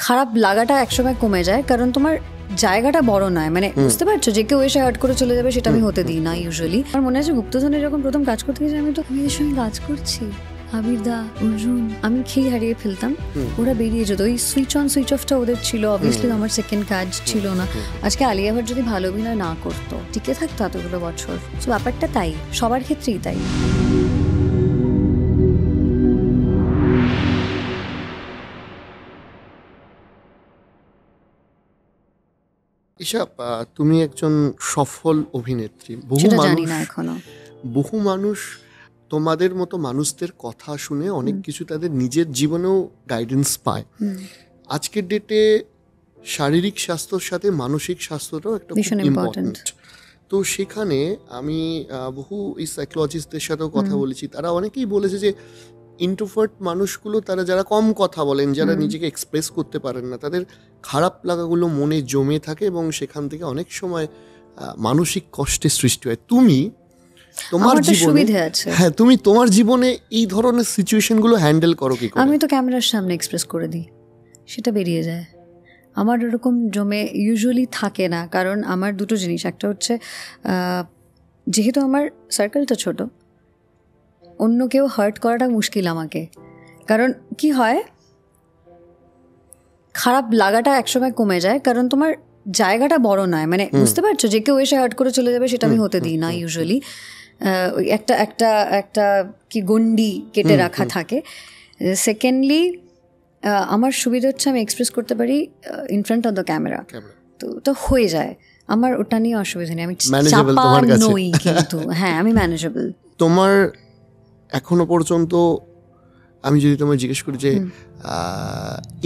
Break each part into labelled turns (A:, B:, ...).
A: খারাপ লাগাটা একসময় কমে যায়, কারণ তোমার জায়গাটা বড় নয়, মানে বুঝতে পারছো, যে কেউ এসে হার্ট করে চলে যাবে সেটা আমি হতে দিই না ইউজুয়ালি। আমার মনে আছে গুপ্তধনে যখন প্রথম কাজ করতে গেছি, আমি তো এদের সঙ্গে কাজ করছি, আবির দা, অর্জুন, আমি খেয়ে হারিয়ে ফেলতাম, ওরা বেরিয়ে যেত। ওই সুইচ অন সুইচ অফটা ওদের ছিল। অবভিয়াসলি আমার সেকেন্ড কাজ ছিল না। আজকে আলিয়া ভাট যদি ভালো অভিনয় না করতো, টিকে থাকতো এতগুলো বছর। তো ব্যাপারটা তাই, সবার ক্ষেত্রেই তাই।
B: ঈশা, তুমি একজন সফল অভিনেত্রী। বহু মানুষ তোমাদের মতো মানুষদের কথা শুনে অনেক কিছু তাদের নিজের জীবনেও গাইডেন্স পায়। আজকের ডেটে শারীরিক স্বাস্থ্যর সাথে মানসিক স্বাস্থ্যটাও একটা খুব ইম্পর্টেন্ট। তো সেখানে আমি বহু এই সাইকোলজিস্টদের সাথেও কথা বলেছি, তারা অনেকেই বলেছে যে ইন্ট্রোভার্ট মানুষগুলো, তারা যারা কম কথা বলেন, যারা নিজেকে এক্সপ্রেস করতে পারেন না, তাদের খারাপ লাগাগুলো মনে জমে থাকে এবং সেখান থেকে অনেক সময় মানসিক কষ্টের সৃষ্টি হয়। তুমি তোমার জীবনে, হ্যাঁ, তুমি তোমার জীবনে এই ধরনের সিচুয়েশনগুলো হ্যান্ডেল করো কি করে?
A: আমি তো ক্যামেরার সামনে এক্সপ্রেস করে দিই, সেটা বেরিয়ে যায়। আমার এরকম জমে ইউজুয়ালি থাকে না, কারণ আমার দুটো জিনিস, একটা হচ্ছে যেহেতু আমার সার্কেলটা ছোট, অন্য কেউ হার্ট করাটা মুশকিল আমাকে। কারণ কি হয়, খারাপ লাগাটা একসময় কমে যায়, কারণ তোমার জায়গাটা বড় নয়, মানে বুঝতে পারছো, যে কেউ এসে হার্ট করে চলে যাবে সেটা আমি হতে দিই না ইউজুয়ালি। একটা একটা একটা কি গন্ডি কেটে রাখা থাকে। সেকেন্ডলি আমার সুবিধা হচ্ছে আমি এক্সপ্রেস করতে পারি in front of the camera, তো হয়ে যায়। আমার ওটা নিয়ে অসুবিধা নেই, আমি চাপা নই, কিন্তু হ্যাঁ, আমি ম্যানেজেবল।
B: তোমার এখনো পর্যন্ত আমি যদি তোমায় জিজ্ঞেস করি যে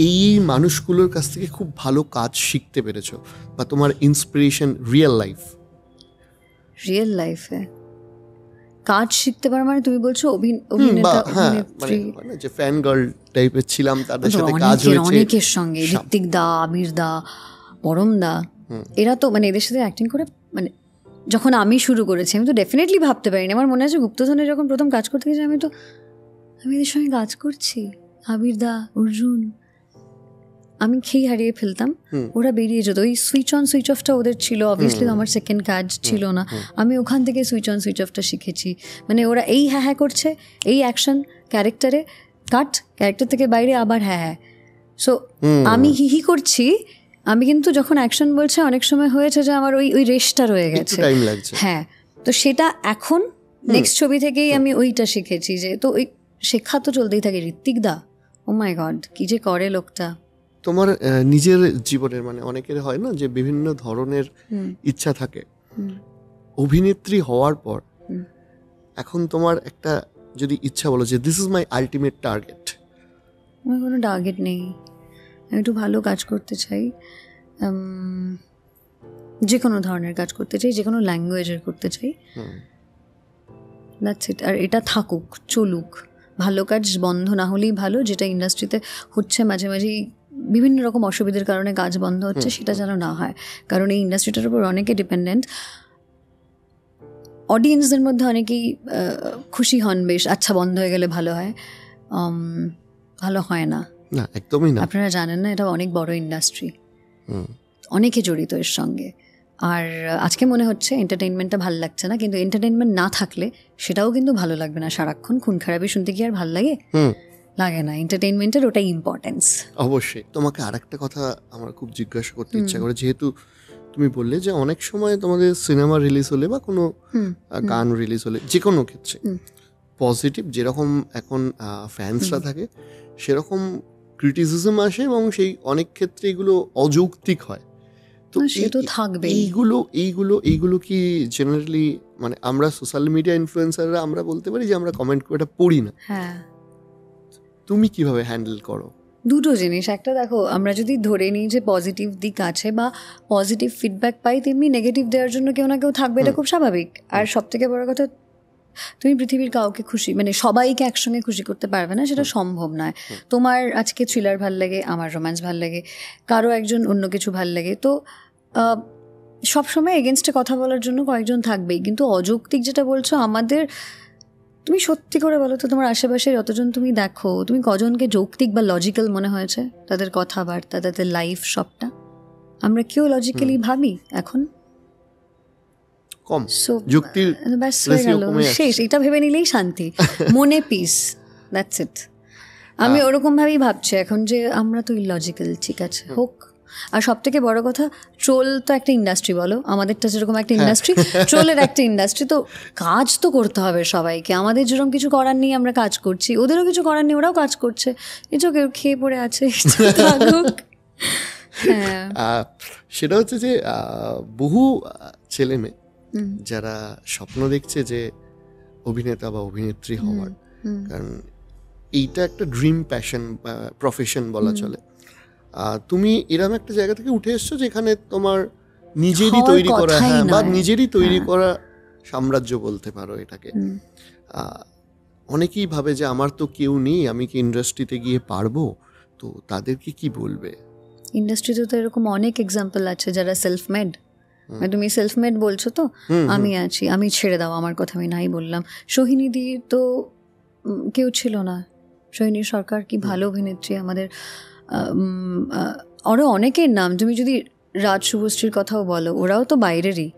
B: এই মানুষগুলোর কাছ থেকে খুব ভালো কাজ শিখতে পেরেছো, বা তোমার ইন্সপিরেশন রিয়েল লাইফে
A: কাজ শিখতে পারো, মানে তুমি বলছো
B: যে ফ্যান গার্ল টাইপের ছিলাম, তাদের সাথে কাজ হয়েছে
A: অনেকের সঙ্গে, ঋত্বিক দা, আবির দা, পরম দা, এরা তো মানে এদের সাথে অ্যাক্টিং করে, মানে যখন আমি শুরু করেছি আমি তো ডেফিনেটলি ভাবতে পারিনি। আমার মনে আছে গুপ্তধনে যখন প্রথম কাজ করতে গেছি, আমি এদের সঙ্গে কাজ করছি, আবির দা, অর্জুন, আমি খেয়ে হারিয়ে ফেলতাম, ওরা বেরিয়ে যেত। ওই সুইচ অন সুইচ অফটা ওদের ছিল। অবভিয়াসলি আমার সেকেন্ড কাজ ছিল না, আমি ওখান থেকে সুইচ অন সুইচ অফটা শিখেছি। মানে ওরা এই হ্যাঁ করছে, এই অ্যাকশন ক্যারেক্টারে কাট, ক্যারেক্টার থেকে বাইরে আবার হ্যাঁ। সো আমি হি করছি, আমি কিন্তু যখন অ্যাকশন বলছে অনেক সময় হয়েছে যে আমার ওই রেশটা রয়ে গেছে, হ্যাঁ। তো সেটা এখন নেক্সট ছবি থেকেই আমি ওইটা শিখেছি, যে তো ওই শেখা তো চলতেই থাকে। ঋত্বিক দা, ও মাই গড, কি যে করে লোকটা।
B: তোমার নিজের জীবনের, মানে অনেকের হয় না যে বিভিন্ন ধরনের ইচ্ছা থাকে, অভিনেত্রী হওয়ার পর এখন তোমার একটা যদি ইচ্ছা বলো যে this is my ultimate target?
A: আমার কোনো টার্গেট নেই, আমি একটু ভালো কাজ করতে চাই, যে কোনো ধরনের কাজ করতে চাই, যে কোনো ল্যাঙ্গুয়েজের করতে চাই, দ্যাটস ইট। আর এটা থাকুক, চলুক, ভালো কাজ বন্ধ না হলেই ভালো। যেটা ইন্ডাস্ট্রিতে হচ্ছে মাঝে মাঝেই বিভিন্ন রকম অসুবিধার কারণে কাজ বন্ধ হচ্ছে, সেটা যেন না হয়, কারণ এই ইন্ডাস্ট্রিটার উপর অনেকে ডিপেন্ডেন্ট। অডিয়েন্সদের মধ্যে অনেকেই খুশি হন বেশ, আচ্ছা বন্ধ হয়ে গেলে ভালো হয়, ভালো হয় না,
B: একদমই না।
A: আপনারা জানেন না, এটা অনেক বড় ইন্ডাস্ট্রি, অনেকে জড়িত এর সঙ্গে। আর আজকে মনে হচ্ছে এন্টারটেইনমেন্টটা ভালো লাগছে না, কিন্তু এন্টারটেইনমেন্ট না থাকলে সেটাও কিন্তু ভালো লাগবে না। সারাক্ষণ খুন খারাপি শুনতে কি আর ভালো লাগে? লাগে না। এন্টারটেইনমেন্টের ওটাই ইম্পর্টেন্স।
B: অবশ্যই। তোমাকে আরেকটা কথা আমার খুব জিজ্ঞাসা করতে ইচ্ছা করে, যেহেতু তুমি বললে যে অনেক সময় তোমাদের সিনেমা রিলিজ হলে বা কোনো গান রিলিজ হলে, যে কোনো ক্ষেত্রে পজিটিভ যেরকম এখন ফ্যান্সরা থাকে, সেরকম ক্রিটিসিজম আসে এবং সেই অনেক ক্ষেত্রে এগুলো অযৌক্তিক হয়। তো এইগুলো কি জেনারেলি, মানে আমরা সোশ্যাল মিডিয়া ইনফ্লুয়েন্সাররা আমরা বলতে পারি যে আমরা কমেন্ট করে এটা পড়ি না,
A: হ্যাঁ,
B: তুমি কিভাবে হ্যান্ডেল করো?
A: দুটো জিনিস, একটা দেখো, আমরা যদি ধরে নিই যে পজিটিভ দিক আছে বা পজিটিভ ফিডব্যাক পাই, তেমনি নেগেটিভ দেওয়ার জন্য কেউ না কেউ থাকবে, এটা খুব স্বাভাবিক। আর সব থেকে বড় কথা, তুমি পৃথিবীর কাউকে খুশি, মানে সবাইকে একসঙ্গে খুশি করতে পারবে না, সেটা সম্ভব নয়। তোমার আজকে থ্রিলার ভাল লাগে, আমার রোম্যান্স ভাল লাগে, কারো একজন অন্য কিছু ভাল লাগে। তো সবসময় এগেনস্টে কথা বলার জন্য কয়েকজন থাকবেই, কিন্তু অযৌক্তিক যেটা বলছো, আমাদের তুমি সত্যি করে বলো তো, তোমার আশেপাশে যতজন তুমি দেখো, তুমি কজনকে যৌক্তিক বা লজিক্যাল মনে হয়েছে তাদের কথাবার্তা, তাদের লাইফ সবটা? আমরা কেউ লজিক্যালি ভাবি এখন?
B: কম। যুক্তির
A: ব্যাস হয়ে গেল, শেষ। এটা ভেবে নিলেই শান্তি, মনে পিস, দ্যাটস ইট। আমি ওরকম ভাবেই ভাবছি এখন যে আমরা তো ইলজিক্যাল, ঠিক আছে হোক। আর সব থেকে বড় কথা, ট্রোল তো একটা ইন্ডাস্ট্রি, বলো আমাদেরটা যেরকম একটা ইন্ডাস্ট্রি, ট্রোলের একটা ইন্ডাস্ট্রি। তো কাজ তো করতে হবে সবাইকে, আমাদের যেরকম কিছু করার নেই আমরা কাজ করছি, ওদেরও কিছু করার নেই, ওরাও কাজ করছে। এটা কেউ খেয়ে পড়ে আছে,
B: সেটা হচ্ছে যে বহু ছেলে মেয়ে যারা স্বপ্ন দেখছে যে অভিনেতা বা অভিনেত্রী হওয়ার, কারণ এইটা একটা ড্রিম প্যাশন প্রফেশন বলা চলে। তুমি এরকম একটা জায়গা থেকে উঠে এসছো যেখানে তোমার নিজেরই তৈরি করা, বা নিজেরই তৈরি করা সাম্রাজ্য বলতে পারো এটাকে। অনেকেই ভাবে যে আমার তো কেউ নেই, আমি কি ইন্ডাস্ট্রিতে গিয়ে পারবো? তো তাদেরকে কি বলবে?
A: ইন্ডাস্ট্রিতে তো এরকম অনেক এক্সাম্পল আছে যারা সেলফ মেড। তুমি সেলফ মেড বলছো তো, আমি আছি, আমি ছেড়ে দাও আমার কথা, আমি নাই বললাম। সোহিনীদি তো কেউ ছিল না, সোহিনী সরকার কি ভালো অভিনেত্রী আমাদের। আরও অনেকের নাম, তুমি যদি রাজ শুভশ্রীর কথাও বলো, ওরাও তো বাইরেরই,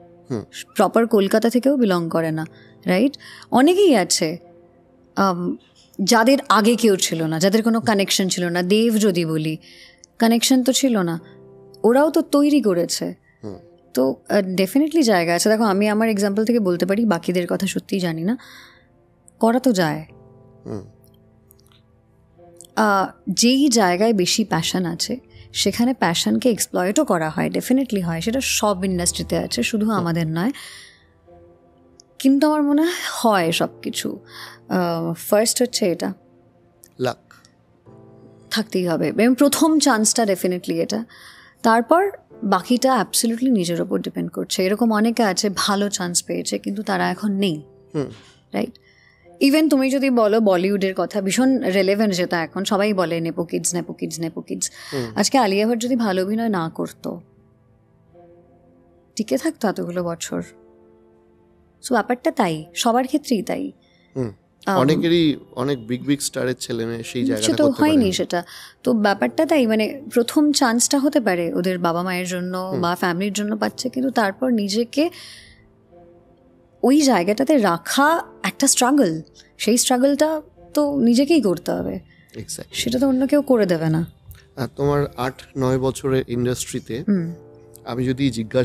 A: প্রপার কলকাতা থেকেও বিলং করে না, রাইট? অনেকেই আছে যাদের আগে কেউ ছিল না, যাদের কোনো কানেকশন ছিল না। দেব যদি বলি, কানেকশন তো ছিল না, ওরাও তো তৈরি করেছে। তো ডেফিনেটলি জায়গা আছে। দেখো আমি আমার এক্সাম্পল থেকে বলতে পারি, বাকিদের কথা সত্যিই জানি না, করা তো যায়। যেই জায়গায় বেশি প্যাশন আছে সেখানে প্যাশনকে এক্সপ্লয়েটও করা হয়, ডেফিনেটলি হয়। সেটা সব ইন্ডাস্ট্রিতে আছে, শুধু আমাদের নয়। কিন্তু আমার মনে হয় সব কিছু ফার্স্ট হচ্ছে এটা,
B: লাক
A: থাকতেই হবে, এবং প্রথম চান্সটা ডেফিনেটলি এটা। তারপর বাকিটা অ্যাবসলিউটলি নিজের ওপর ডিপেন্ড করছে। এরকম অনেকে আছে ভালো চান্স পেয়েছে কিন্তু তারা এখন নেই, রাইট? ইভেন তুমি যদি বলো বলিউডের কথা, ভীষণ রেলেভেন্ট যেটা এখন, সবাই বলে nepo kids, nepo kids, nepo kids. আজকে আলিয়া ভাট যদি ভালো অভিনয় না করতো, টিকে থাকতো এতগুলো বছর? সো ব্যাপারটা তাই, সবার ক্ষেত্রেই তাই।
B: অনেকেরই অনেক বিগ বিগ স্টারের ছেলে মেয়ে সেই জায়গাটা
A: তো হয়নি সেটা। তো ব্যাপারটা তাই, মানে প্রথম চান্সটা হতে পারে ওদের বাবা মায়ের জন্য বা ফ্যামিলির জন্য পাচ্ছে, কিন্তু তারপর নিজেকে ওই জায়গাটাতে রাখা একটা স্ট্রাগল। সেই স্ট্রাগলটা তো নিজেকেই করতে হবে, সেটা তো অন্য কেউ করে দেবে না।
B: তোমার 8-9 বছরের ইন্ডাস্ট্রিতে আমি যদি জিজ্ঞাসা